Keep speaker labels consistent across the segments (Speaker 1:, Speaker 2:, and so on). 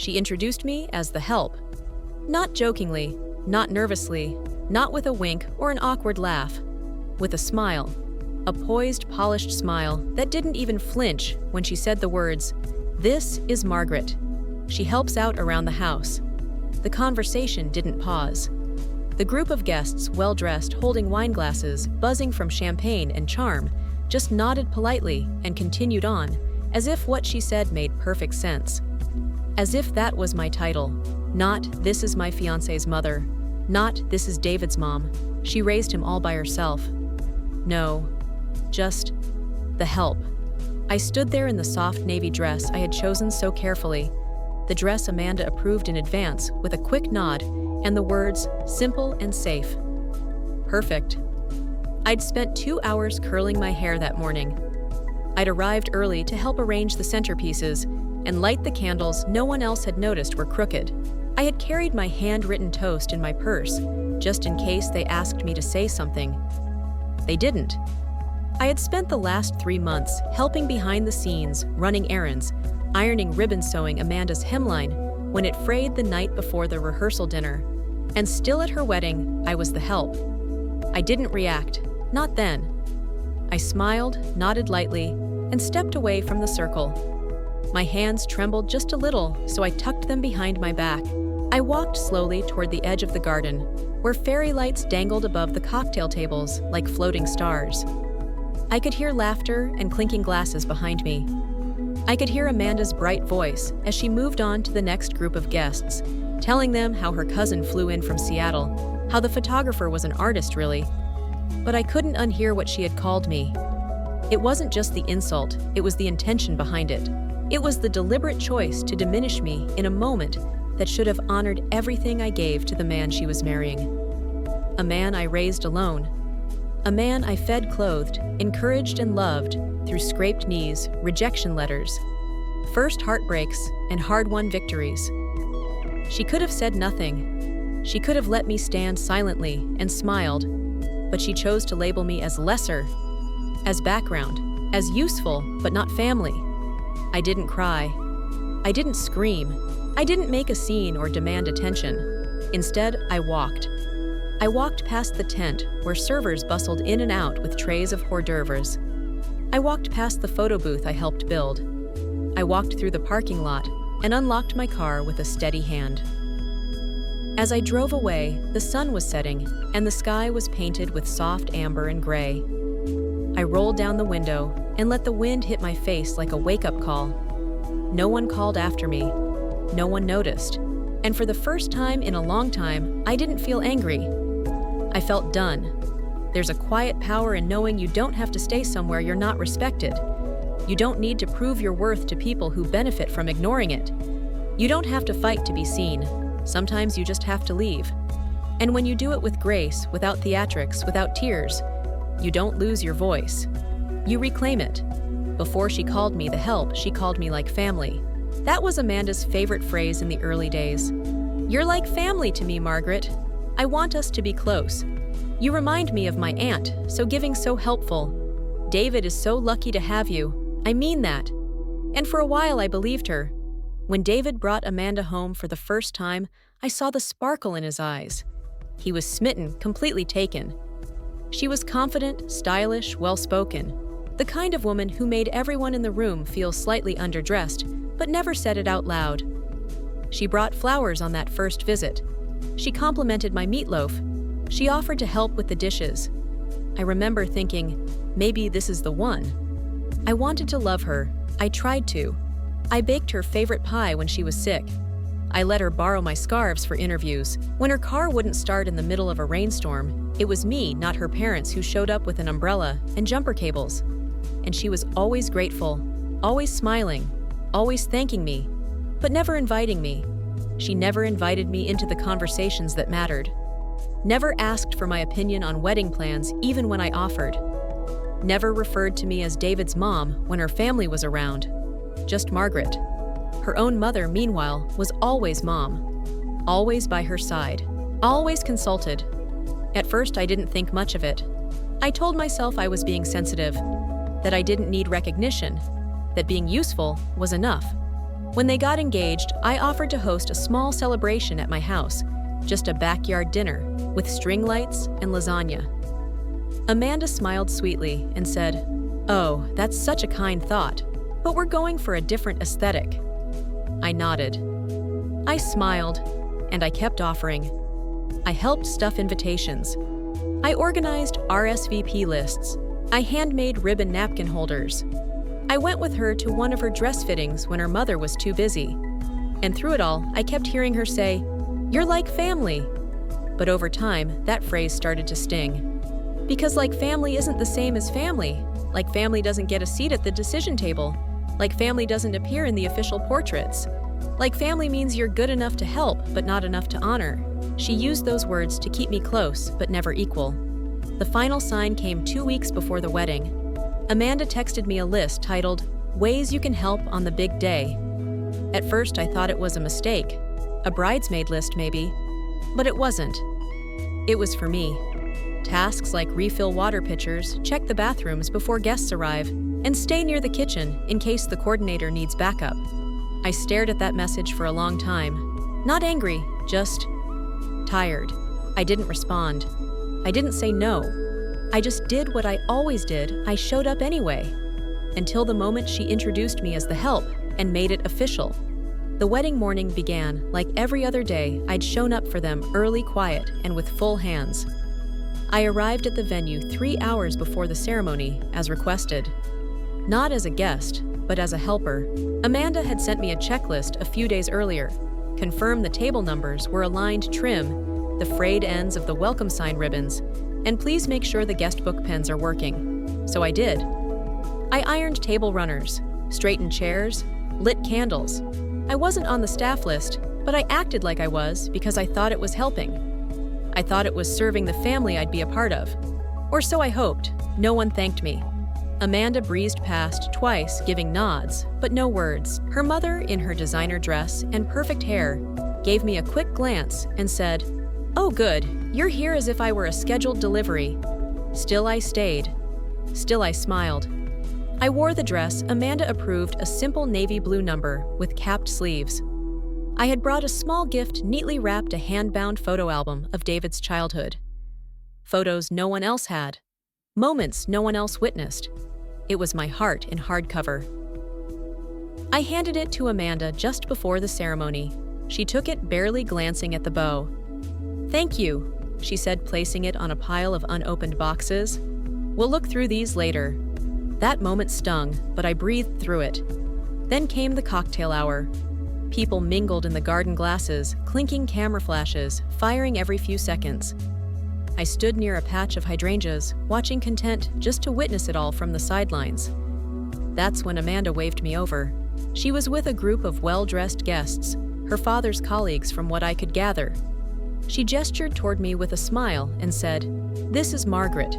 Speaker 1: She introduced me as the help. Not jokingly, not nervously, not with a wink or an awkward laugh. With a smile. A poised, polished smile that didn't even flinch when she said the words, "This is Margaret. She helps out around the house." The conversation didn't pause. The group of guests, well-dressed, holding wine glasses, buzzing from champagne and charm, just nodded politely and continued on, as if what she said made perfect sense. As if that was my title. Not, "This is my fiancé's mother." Not, "This is David's mom. She raised him all by herself." No. Just the help. I stood there in the soft navy dress I had chosen so carefully, the dress Amanda approved in advance with a quick nod and the words, "simple and safe." Perfect. I'd spent 2 hours curling my hair that morning. I'd arrived early to help arrange the centerpieces and light the candles no one else had noticed were crooked. I had carried my handwritten toast in my purse, just in case they asked me to say something. They didn't. I had spent the last 3 months helping behind the scenes, running errands, ironing ribbon sewing Amanda's hemline when it frayed the night before the rehearsal dinner. And still at her wedding, I was the help. I didn't react, not then. I smiled, nodded lightly, and stepped away from the circle. My hands trembled just a little, so I tucked them behind my back. I walked slowly toward the edge of the garden, where fairy lights dangled above the cocktail tables like floating stars. I could hear laughter and clinking glasses behind me. I could hear Amanda's bright voice as she moved on to the next group of guests, telling them how her cousin flew in from Seattle, how the photographer was an artist, really. But I couldn't unhear what she had called me. It wasn't just the insult, it was the intention behind it. It was the deliberate choice to diminish me in a moment that should have honored everything I gave to the man she was marrying. A man I raised alone. A man I fed, clothed, encouraged, and loved through scraped knees, rejection letters, first heartbreaks, and hard-won victories. She could have said nothing. She could have let me stand silently and smiled, but she chose to label me as lesser, as background, as useful, but not family. I didn't cry. I didn't scream. I didn't make a scene or demand attention. Instead, I walked. I walked past the tent where servers bustled in and out with trays of hors d'oeuvres. I walked past the photo booth I helped build. I walked through the parking lot and unlocked my car with a steady hand. As I drove away, the sun was setting and the sky was painted with soft amber and gray. I rolled down the window and let the wind hit my face like a wake-up call. No one called after me. No one noticed. And for the first time in a long time, I didn't feel angry. I felt done. There's a quiet power in knowing you don't have to stay somewhere you're not respected. You don't need to prove your worth to people who benefit from ignoring it. You don't have to fight to be seen. Sometimes you just have to leave. And when you do it with grace, without theatrics, without tears, you don't lose your voice. You reclaim it. Before she called me the help, she called me like family. That was Amanda's favorite phrase in the early days. "You're like family to me, Margaret. I want us to be close. You remind me of my aunt, so giving, so helpful. David is so lucky to have you. I mean that." And for a while I believed her. When David brought Amanda home for the first time, I saw the sparkle in his eyes. He was smitten, completely taken. She was confident, stylish, well-spoken. The kind of woman who made everyone in the room feel slightly underdressed, but never said it out loud. She brought flowers on that first visit. She complimented my meatloaf. She offered to help with the dishes. I remember thinking, maybe this is the one. I wanted to love her. I tried to. I baked her favorite pie when she was sick. I let her borrow my scarves for interviews. When her car wouldn't start in the middle of a rainstorm, it was me, not her parents, who showed up with an umbrella and jumper cables. And she was always grateful, always smiling, always thanking me, but never inviting me. She never invited me into the conversations that mattered. Never asked for my opinion on wedding plans even when I offered. Never referred to me as David's mom when her family was around. Just Margaret. Her own mother, meanwhile, was always mom. Always by her side. Always consulted. At first, I didn't think much of it. I told myself I was being sensitive, that I didn't need recognition, that being useful was enough. When they got engaged, I offered to host a small celebration at my house, just a backyard dinner with string lights and lasagna. Amanda smiled sweetly and said, "Oh, that's such a kind thought, but we're going for a different aesthetic." I nodded. I smiled, and I kept offering. I helped stuff invitations. I organized RSVP lists. I handmade ribbon napkin holders. I went with her to one of her dress fittings when her mother was too busy. And through it all, I kept hearing her say, "You're like family." But over time, that phrase started to sting. Because like family isn't the same as family. Like family doesn't get a seat at the decision table. Like family doesn't appear in the official portraits. Like family means you're good enough to help, but not enough to honor. She used those words to keep me close, but never equal. The final sign came 2 weeks before the wedding. Amanda texted me a list titled, "Ways You Can Help on the Big Day." At first, I thought it was a mistake. A bridesmaid list, maybe. But it wasn't. It was for me. Tasks like refill water pitchers, check the bathrooms before guests arrive, and stay near the kitchen in case the coordinator needs backup. I stared at that message for a long time. Not angry, just tired. I didn't respond. I didn't say no. I just did what I always did. I showed up anyway. Until the moment she introduced me as the help and made it official. The wedding morning began. Like every other day, I'd shown up for them early, quiet, and with full hands. I arrived at the venue 3 hours before the ceremony, as requested. Not as a guest, but as a helper. Amanda had sent me a checklist a few days earlier, confirmed the table numbers were aligned trim, the frayed ends of the welcome sign ribbons, and please make sure the guest book pens are working. So I did. I ironed table runners, straightened chairs, lit candles. I wasn't on the staff list, but I acted like I was because I thought it was helping. I thought it was serving the family I'd be a part of. Or so I hoped. No one thanked me. Amanda breezed past twice, giving nods, but no words. Her mother, in her designer dress and perfect hair, gave me a quick glance and said, "Oh good, you're here as if I were a scheduled delivery." Still I stayed. Still I smiled. I wore the dress Amanda approved, a simple navy blue number with capped sleeves. I had brought a small gift neatly wrapped, a hand-bound photo album of David's childhood. Photos no one else had. Moments no one else witnessed. It was my heart in hardcover. I handed it to Amanda just before the ceremony. She took it, barely glancing at the bow. "Thank you," she said, placing it on a pile of unopened boxes. "We'll look through these later." That moment stung, but I breathed through it. Then came the cocktail hour. People mingled in the garden glasses, clinking camera flashes, firing every few seconds. I stood near a patch of hydrangeas, watching, content just to witness it all from the sidelines. That's when Amanda waved me over. She was with a group of well-dressed guests, her father's colleagues from what I could gather. She gestured toward me with a smile and said, "This is Margaret.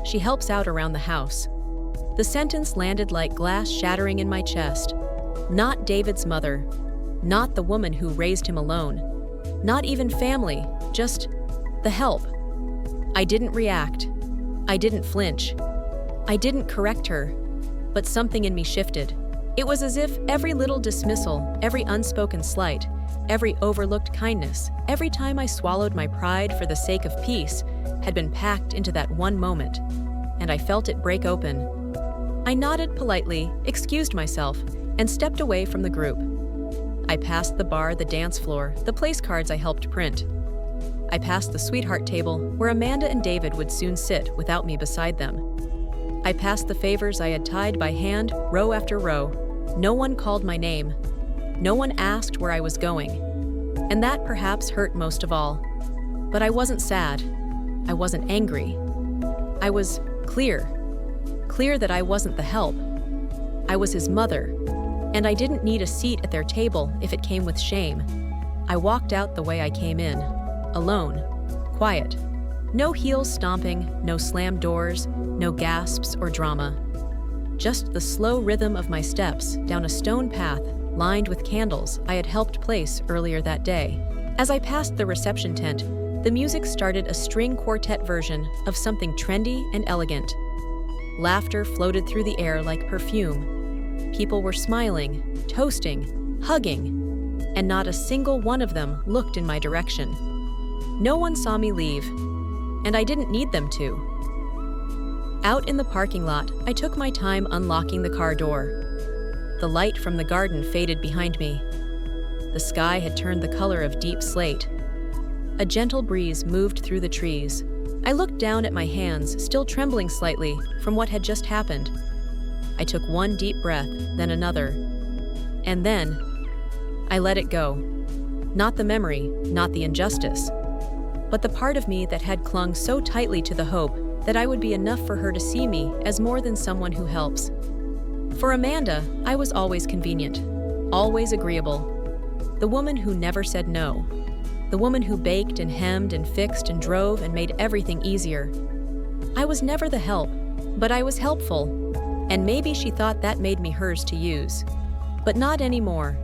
Speaker 1: She helps out around the house." The sentence landed like glass shattering in my chest. Not David's mother. Not the woman who raised him alone. Not even family, just the help. I didn't react. I didn't flinch. I didn't correct her. But something in me shifted. It was as if every little dismissal, every unspoken slight, every overlooked kindness, every time I swallowed my pride for the sake of peace, had been packed into that one moment, and I felt it break open. I nodded politely, excused myself, and stepped away from the group. I passed the bar, the dance floor, the place cards I helped print. I passed the sweetheart table where Amanda and David would soon sit without me beside them. I passed the favors I had tied by hand, row after row. No one called my name. No one asked where I was going. And that perhaps hurt most of all. But I wasn't sad. I wasn't angry. I was clear. Clear that I wasn't the help. I was his mother. And I didn't need a seat at their table if it came with shame. I walked out the way I came in. Alone. Quiet. No heels stomping, no slammed doors, no gasps or drama. Just the slow rhythm of my steps down a stone path lined with candles I had helped place earlier that day. As I passed the reception tent, the music started, a string quartet version of something trendy and elegant. Laughter floated through the air like perfume. People were smiling, toasting, hugging, and not a single one of them looked in my direction. No one saw me leave, and I didn't need them to. Out in the parking lot, I took my time unlocking the car door. The light from the garden faded behind me. The sky had turned the color of deep slate. A gentle breeze moved through the trees. I looked down at my hands, still trembling slightly from what had just happened. I took one deep breath, then another. And then, I let it go. Not the memory, not the injustice, but the part of me that had clung so tightly to the hope that I would be enough for her to see me as more than someone who helps. For Amanda, I was always convenient, always agreeable. The woman who never said no. The woman who baked and hemmed and fixed and drove and made everything easier. I was never the help, but I was helpful, and maybe she thought that made me hers to use. But not anymore.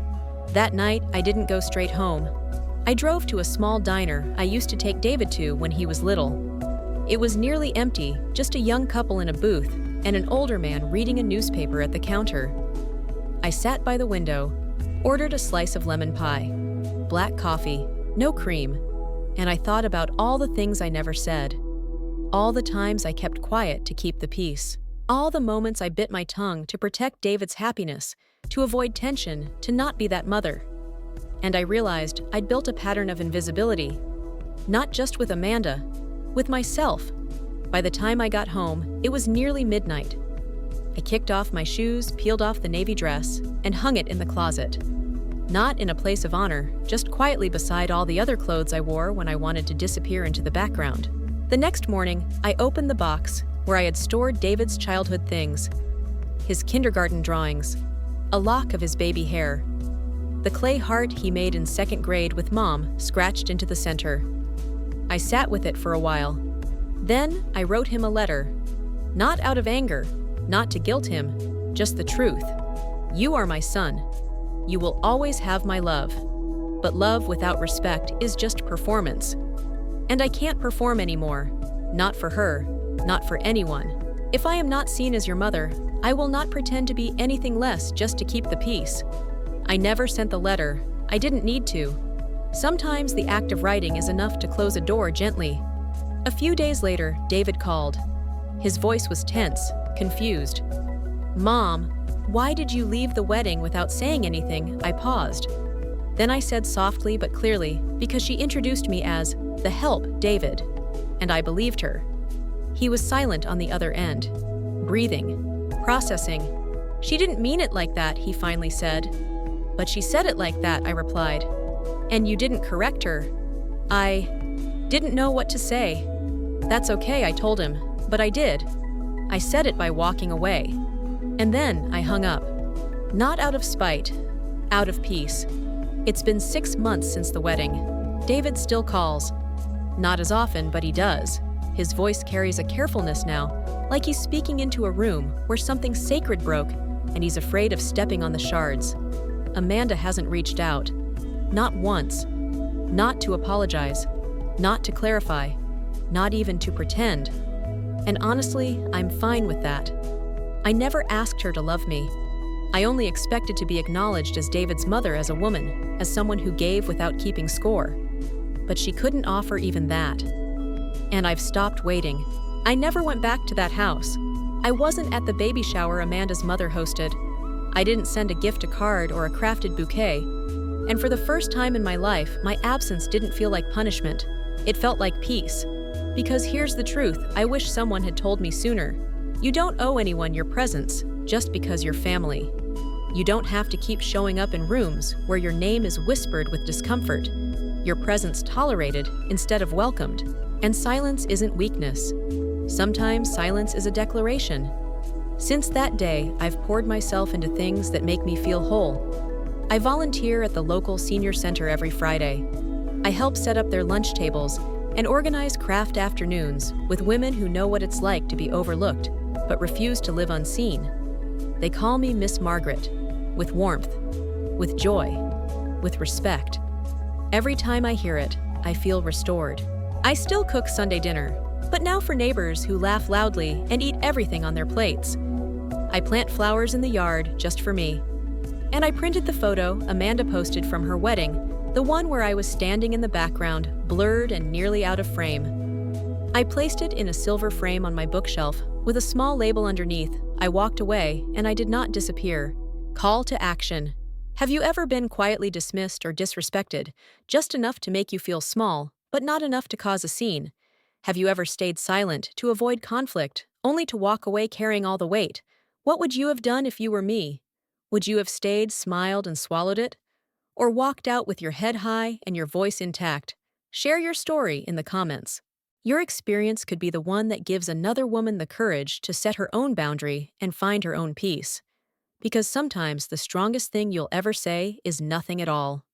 Speaker 1: That night, I didn't go straight home. I drove to a small diner I used to take David to when he was little. It was nearly empty, just a young couple in a booth and an older man reading a newspaper at the counter. I sat by the window, ordered a slice of lemon pie, black coffee, no cream, and I thought about all the things I never said, all the times I kept quiet to keep the peace, all the moments I bit my tongue to protect David's happiness, to avoid tension, to not be that mother. And I realized I'd built a pattern of invisibility, not just with Amanda, with myself. By the time I got home, it was nearly midnight. I kicked off my shoes, peeled off the navy dress, and hung it in the closet. Not in a place of honor, just quietly beside all the other clothes I wore when I wanted to disappear into the background. The next morning, I opened the box where I had stored David's childhood things, his kindergarten drawings, a lock of his baby hair, the clay heart he made in second grade with Mom scratched into the center. I sat with it for a while. Then I wrote him a letter, not out of anger, not to guilt him, just the truth. You are my son. You will always have my love. But love without respect is just performance. And I can't perform anymore. Not for her, not for anyone. If I am not seen as your mother, I will not pretend to be anything less just to keep the peace. I never sent the letter. I didn't need to. Sometimes the act of writing is enough to close a door gently. A few days later, David called. His voice was tense, confused. Mom, why did you leave the wedding without saying anything? I paused. Then I said softly but clearly, because she introduced me as the help, David, and I believed her. He was silent on the other end, breathing, processing. She didn't mean it like that, he finally said. But she said it like that, I replied. And you didn't correct her. I didn't know what to say. That's okay, I told him, but I did. I said it by walking away. And then I hung up. Not out of spite, out of peace. It's been 6 months since the wedding. David still calls. Not as often, but he does. His voice carries a carefulness now, like he's speaking into a room where something sacred broke, and he's afraid of stepping on the shards. Amanda hasn't reached out. Not once. Not to apologize. Not to clarify. Not even to pretend. And honestly, I'm fine with that. I never asked her to love me. I only expected to be acknowledged as David's mother, as a woman, as someone who gave without keeping score. But she couldn't offer even that. And I've stopped waiting. I never went back to that house. I wasn't at the baby shower Amanda's mother hosted. I didn't send a gift card or a crafted bouquet. And for the first time in my life, my absence didn't feel like punishment. It felt like peace. Because here's the truth, I wish someone had told me sooner. You don't owe anyone your presence just because you're family. You don't have to keep showing up in rooms where your name is whispered with discomfort, your presence tolerated instead of welcomed. And silence isn't weakness. Sometimes silence is a declaration. Since that day, I've poured myself into things that make me feel whole. I volunteer at the local senior center every Friday. I help set up their lunch tables and organize craft afternoons with women who know what it's like to be overlooked, but refuse to live unseen. They call me Miss Margaret, with warmth, with joy, with respect. Every time I hear it, I feel restored. I still cook Sunday dinner, but now for neighbors who laugh loudly and eat everything on their plates. I plant flowers in the yard just for me. And I printed the photo Amanda posted from her wedding, the one where I was standing in the background, blurred and nearly out of frame. I placed it in a silver frame on my bookshelf. With a small label underneath, I walked away, and I did not disappear. Call to action. Have you ever been quietly dismissed or disrespected, just enough to make you feel small, but not enough to cause a scene? Have you ever stayed silent to avoid conflict, only to walk away carrying all the weight? What would you have done if you were me? Would you have stayed, smiled, and swallowed it? Or walked out with your head high and your voice intact? Share your story in the comments. Your experience could be the one that gives another woman the courage to set her own boundary and find her own peace. Because sometimes the strongest thing you'll ever say is nothing at all.